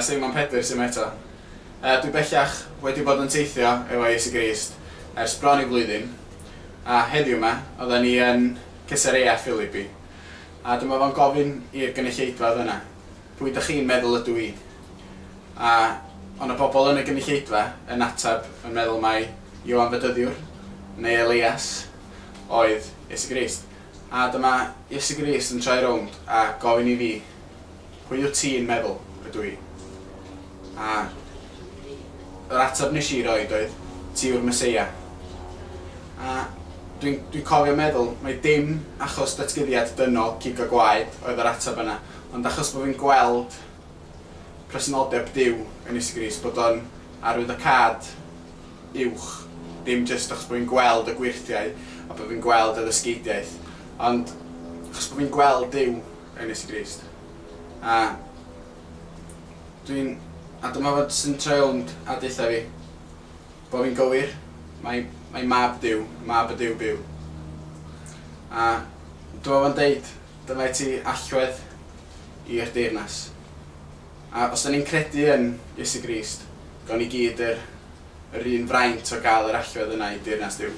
seimon pedr sy'n eto. Dwi bellach wedi bod yn teithio efo Iesu Grist ers bron I flwyddyn. A heddiw yma, oedden ni yn Meseia Philippi. A dyma fo'n gofyn i'r gynulleidfa yna, pwy ydych chi'n meddwl ydw I? A ond y bobl yn y gynulleidfa yn atab yn meddwl mai yw'r neu Elias oedd Iesu Grist. A dyma Iesu Grist yn troi rownd a gofyn I fi, pwy wyt ti'n meddwl ydw I? A yr atab nes I roed oedd, ti yw'r Meseia. A dwi'n cofio meddwl, mai dim achos datgyddiad dynol cig o gwaed oedd yr atab yna, ond achos bod fi'n gweld presenoldeb Duw yn Iesu Grist, bod o'n arwyddocad uwch, dim jyst achos bod fi'n gweld y gwirthiau a bod fi'n gweld y ddysgeidiaeth, ond achos bod fi'n gweld Duw yn Iesu Grist. A dyma fod sy'n troi rownd a deutha fi bod fi'n gywir, mae mab Duw, mab y Duw byw. A dyma fo'n deud, dyma I ti allwedd i'r deyrnas. A os da ni'n credu yn Iesu Grist, gawn ni gyd yr un fraint o gael yr allwedd yna I deyrnas Duw.